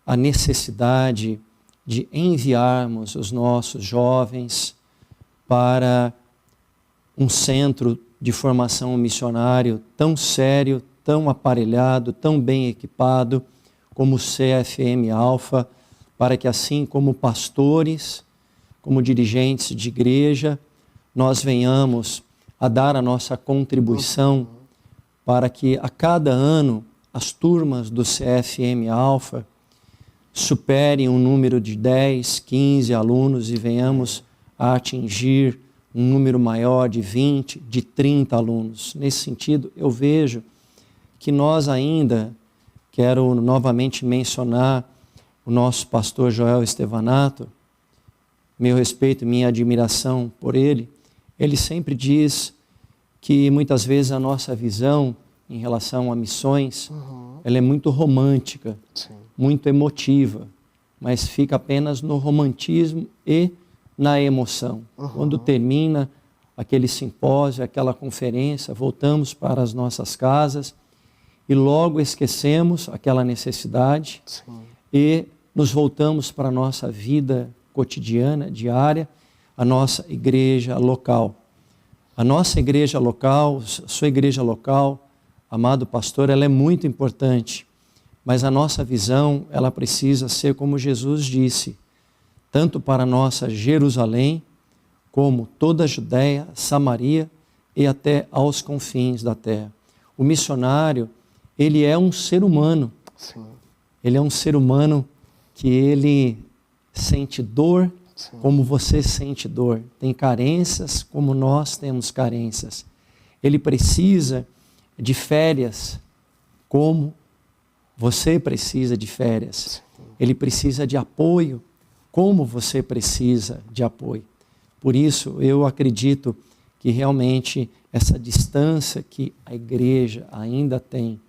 à necessidade de enviarmos os nossos jovens para um centro de formação missionário tão sério, tão aparelhado, tão bem equipado como o CFM Alfa, para que assim como pastores, como dirigentes de igreja, nós venhamos a dar a nossa contribuição para que a cada ano as turmas do CFM Alfa superem um número de 10, 15 alunos e venhamos a atingir um número maior de 20, de 30 alunos. Nesse sentido, eu vejo que nós ainda, quero novamente mencionar o nosso pastor Joel Estevanato, meu respeito e minha admiração por ele, ele sempre diz que muitas vezes a nossa visão em relação a missões, ela é muito romântica, muito emotiva, mas fica apenas no romantismo e na emoção. Quando termina aquele simpósio, aquela conferência, voltamos para as nossas casas e logo esquecemos aquela necessidade e nos voltamos para a nossa vida cotidiana, diária, a nossa igreja local. A nossa igreja local, sua igreja local, amado pastor, ela é muito importante, mas a nossa visão, ela precisa ser como Jesus disse, tanto para a nossa Jerusalém, como toda a Judéia, Samaria e até aos confins da terra. O missionário, ele é um ser humano. Sim. Ele é um ser humano que ele sente dor, sim, como você sente dor. Tem carências como nós temos carências. Ele precisa de férias como você precisa de férias. Sim. Ele precisa de apoio como você precisa de apoio. Por isso, eu acredito que realmente essa distância que a igreja ainda tem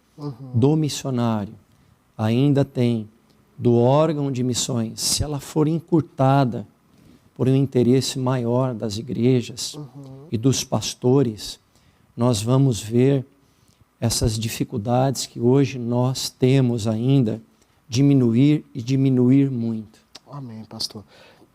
do missionário, ainda tem do órgão de missões, se ela for encurtada por um interesse maior das igrejas e dos pastores, nós vamos ver essas dificuldades que hoje nós temos ainda diminuir e diminuir muito. Amém, pastor.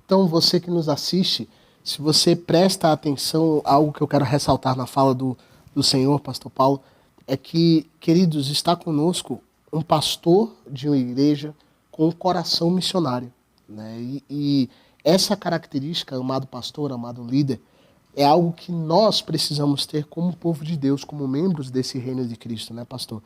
Então, você que nos assiste, se você presta atenção, algo que eu quero ressaltar na fala do Senhor, pastor Paulo, é que, queridos, está conosco um pastor de uma igreja com um coração missionário, né? E essa característica, amado pastor, amado líder, é algo que nós precisamos ter como povo de Deus, como membros desse reino de Cristo, né, pastor?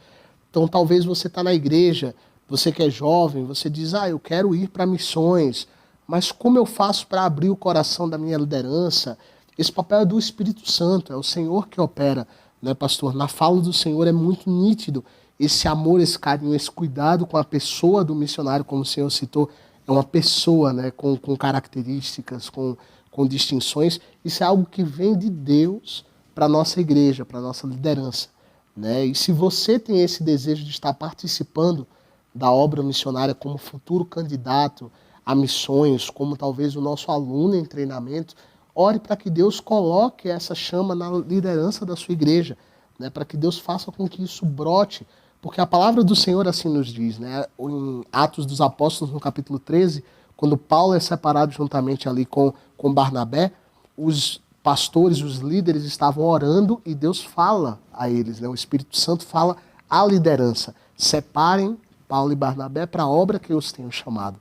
Então, talvez você está na igreja, você que é jovem, você diz, eu quero ir para missões, mas como eu faço para abrir o coração da minha liderança? Esse papel é do Espírito Santo, é o Senhor que opera, né, pastor? Na fala do Senhor é muito nítido esse amor, esse carinho, esse cuidado com a pessoa do missionário, como o Senhor citou, é uma pessoa, né, com características, com distinções. Isso é algo que vem de Deus para a nossa igreja, para a nossa liderança, né? E se você tem esse desejo de estar participando da obra missionária como futuro candidato a missões, como talvez o nosso aluno em treinamento, ore para que Deus coloque essa chama na liderança da sua igreja, né? Para que Deus faça com que isso brote, porque a palavra do Senhor assim nos diz, né? Em Atos dos Apóstolos, no capítulo 13, quando Paulo é separado juntamente ali com Barnabé, os pastores, os líderes estavam orando e Deus fala a eles, né? O Espírito Santo fala à liderança, separem Paulo e Barnabé para a obra que eu os tenho chamado.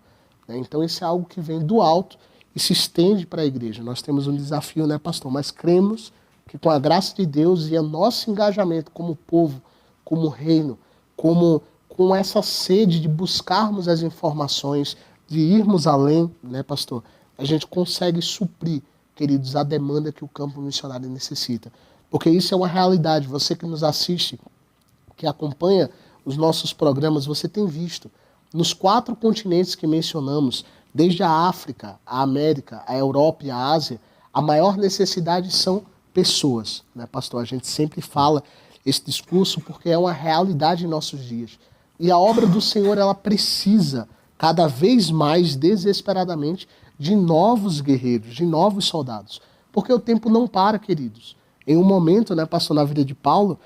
Então isso é algo que vem do alto e se estende para a igreja. Nós temos um desafio, né, pastor? Mas cremos que com a graça de Deus e o nosso engajamento como povo, como reino, com essa sede de buscarmos as informações, de irmos além, né, pastor? A gente consegue suprir, queridos, a demanda que o campo missionário necessita. Porque isso é uma realidade. Você que nos assiste, que acompanha os nossos programas, você tem visto. Nos 4 continentes que mencionamos, desde a África, a América, a Europa e a Ásia, a maior necessidade são pessoas, né, pastor? A gente sempre fala esse discurso porque é uma realidade em nossos dias. E a obra do Senhor, ela precisa, cada vez mais, desesperadamente, de novos guerreiros, de novos soldados. Porque o tempo não para, queridos. Em um momento, né, pastor, na vida de Paulo,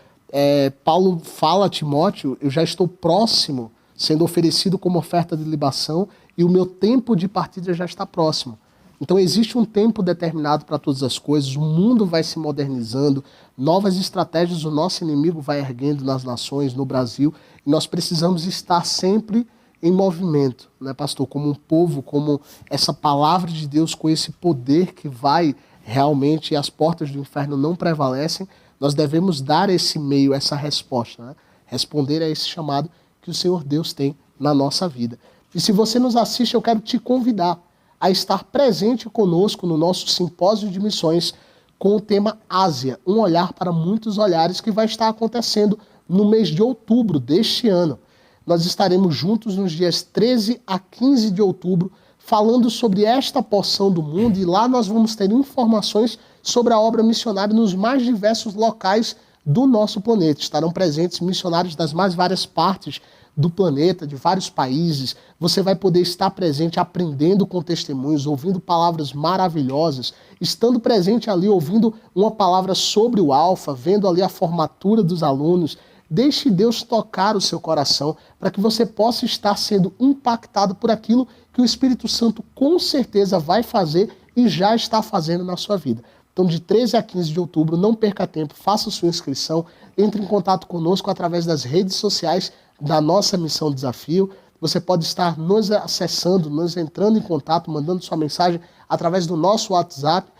Paulo fala a Timóteo, eu já estou próximo, sendo oferecido como oferta de libação, e o meu tempo de partida já está próximo. Então existe um tempo determinado para todas as coisas, o mundo vai se modernizando, novas estratégias o nosso inimigo vai erguendo nas nações, no Brasil, e nós precisamos estar sempre em movimento, né, pastor? Como um povo, como essa palavra de Deus, com esse poder que vai realmente, e as portas do inferno não prevalecem, nós devemos dar esse meio, essa resposta, né? Responder a esse chamado que o Senhor Deus tem na nossa vida. E se você nos assiste, eu quero te convidar a estar presente conosco no nosso simpósio de missões com o tema Ásia, um olhar para muitos olhares, que vai estar acontecendo no mês de outubro deste ano. Nós estaremos juntos nos dias 13 a 15 de outubro, falando sobre esta porção do mundo, e lá nós vamos ter informações sobre a obra missionária nos mais diversos locais do nosso planeta. Estarão presentes missionários das mais várias partes do planeta, de vários países. Você vai poder estar presente, aprendendo com testemunhos, ouvindo palavras maravilhosas, estando presente ali, ouvindo uma palavra sobre o Alfa, vendo ali a formatura dos alunos. Deixe Deus tocar o seu coração para que você possa estar sendo impactado por aquilo que o Espírito Santo com certeza vai fazer e já está fazendo na sua vida. Então, de 13 a 15 de outubro, não perca tempo, faça sua inscrição, entre em contato conosco através das redes sociais da nossa Missão Desafio. Você pode estar nos acessando, nos entrando em contato, mandando sua mensagem através do nosso WhatsApp,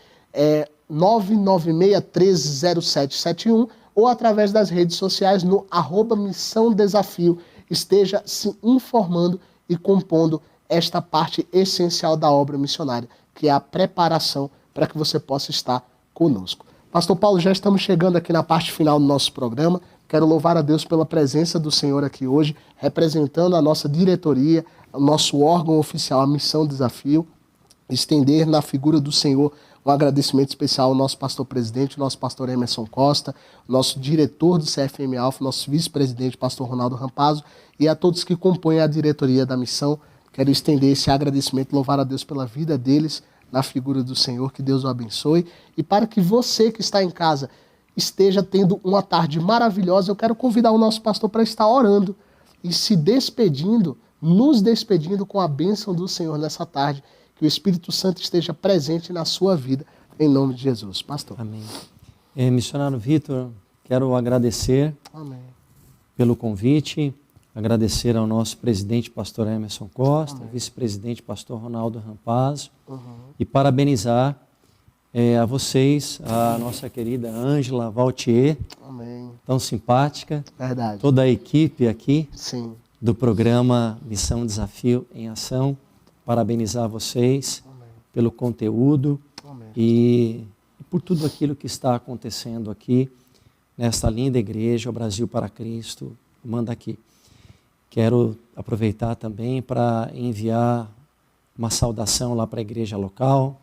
996130771, ou através das redes sociais no @Missão Desafio. Esteja se informando e compondo esta parte essencial da obra missionária, que é a preparação para que você possa estar conosco. Pastor Paulo, já estamos chegando aqui na parte final do nosso programa. Quero louvar a Deus pela presença do Senhor aqui hoje, representando a nossa diretoria, o nosso órgão oficial, a Missão Desafio. Estender na figura do Senhor um agradecimento especial ao nosso pastor presidente, nosso pastor Emerson Costa, nosso diretor do CFM Alfa, nosso vice-presidente, pastor Ronaldo Rampazzo, e a todos que compõem a diretoria da missão. Quero estender esse agradecimento, louvar a Deus pela vida deles, na figura do Senhor, que Deus o abençoe. E para que você que está em casa esteja tendo uma tarde maravilhosa, eu quero convidar o nosso pastor para estar orando e se despedindo, nos despedindo com a bênção do Senhor nessa tarde. Que o Espírito Santo esteja presente na sua vida, em nome de Jesus. Pastor. Amém. Missionário Vitor, quero agradecer pelo convite, agradecer ao nosso presidente, pastor Emerson Costa, vice-presidente, pastor Ronaldo Rampazzo, e parabenizar a vocês, a nossa querida Ângela Valtier, tão simpática, verdade, toda a equipe aqui Sim. do programa Missão Desafio em Ação, parabenizar vocês pelo conteúdo e por tudo aquilo que está acontecendo aqui nesta linda igreja, o Brasil para Cristo, manda aqui. Quero aproveitar também para enviar uma saudação lá para a igreja local,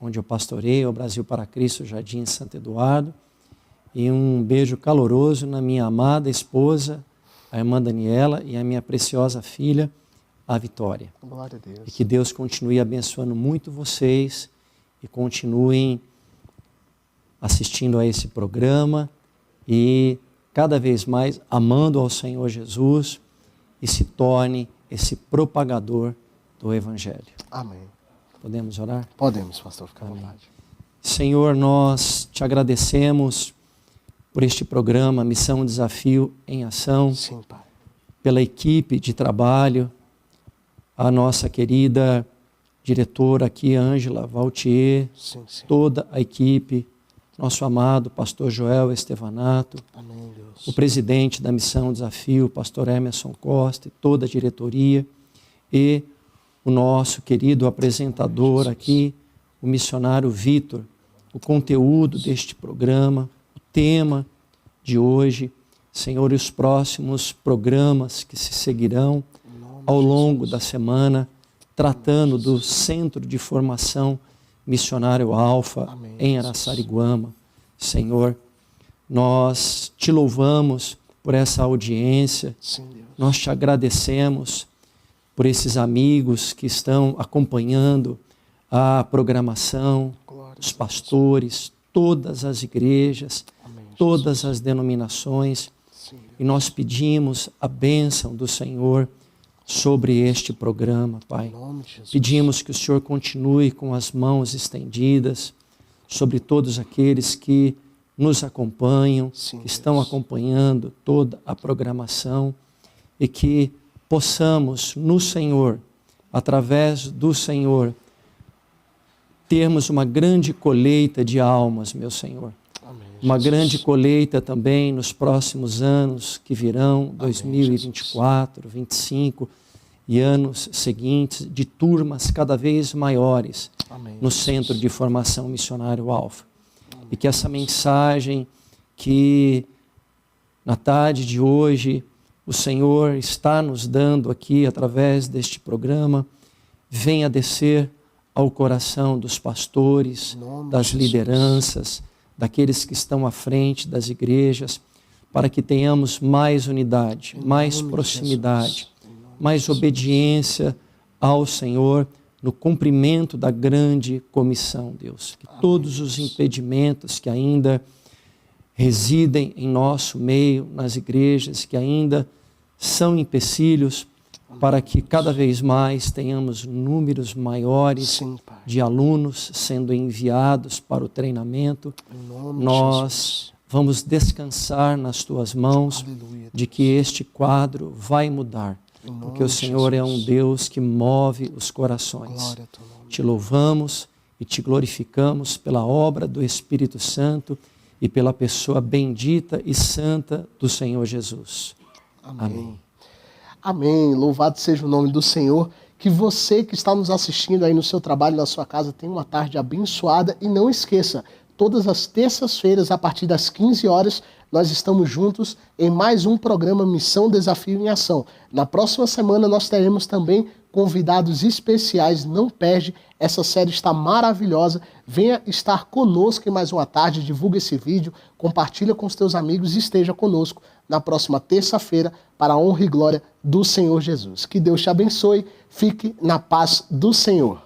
onde eu pastoreio, o Brasil para Cristo, Jardim Santo Eduardo, e um beijo caloroso na minha amada esposa, a irmã Daniela, e a minha preciosa filha, a Vitória. Glória a Deus. E que Deus continue abençoando muito vocês e continuem assistindo a esse programa e cada vez mais amando ao Senhor Jesus e se torne esse propagador do Evangelho. Amém. Podemos orar? Podemos, pastor, fica à vontade. Senhor, nós te agradecemos por este programa Missão Desafio em Ação. Sim, Pai. Pela equipe de trabalho, a nossa querida diretora aqui, Ângela Valtier, sim. toda a equipe, nosso amado pastor Joel Estevanato, Amém, Deus. O presidente da Missão Desafio, pastor Emerson Costa, e toda a diretoria, e o nosso querido apresentador aqui, o missionário Vitor, o conteúdo deste programa, o tema de hoje, Senhor, e os próximos programas que se seguirão ao longo da semana, tratando do Centro de Formação Missionário Alfa em Araçariguama. Senhor, nós te louvamos por essa audiência, nós te agradecemos por esses amigos que estão acompanhando a programação, os pastores, todas as igrejas, todas as denominações, e nós pedimos a bênção do Senhor sobre este programa, Pai. Pedimos que o Senhor continue com as mãos estendidas sobre todos aqueles que nos acompanham, que estão acompanhando toda a programação e que possamos no Senhor, através do Senhor, termos uma grande colheita de almas, meu Senhor. Uma grande colheita também nos próximos anos que virão, 2024, 2025 e anos seguintes, de turmas cada vez maiores no Centro de Formação Missionário Alfa. E que essa mensagem que na tarde de hoje o Senhor está nos dando aqui através deste programa, venha descer ao coração dos pastores, das lideranças, daqueles que estão à frente das igrejas, para que tenhamos mais unidade, mais proximidade, mais obediência ao Senhor no cumprimento da grande comissão, Deus. Que todos os impedimentos que ainda residem em nosso meio, nas igrejas, que ainda são empecilhos para que cada vez mais tenhamos números maiores Sim, Pai. de alunos sendo enviados para o treinamento. Em nome de Nós Jesus. vamos descansar nas tuas mãos Aleluia. de que este quadro vai mudar, Em nome porque o de Senhor é um Jesus. Deus que move os corações. Glória a teu nome. Te louvamos e te glorificamos pela obra do Espírito Santo e pela pessoa bendita e santa do Senhor Jesus. Amém. Amém. Louvado seja o nome do Senhor. Que você que está nos assistindo aí no seu trabalho, na sua casa, tenha uma tarde abençoada. E não esqueça, todas as terças-feiras, a partir das 15 horas, nós estamos juntos em mais um programa Missão Desafio em Ação. Na próxima semana nós teremos também convidados especiais. Não perde, essa série está maravilhosa. Venha estar conosco em mais uma tarde, divulga esse vídeo, compartilha com os teus amigos e esteja conosco na próxima terça-feira para a honra e glória do Senhor Jesus. Que Deus te abençoe, fique na paz do Senhor.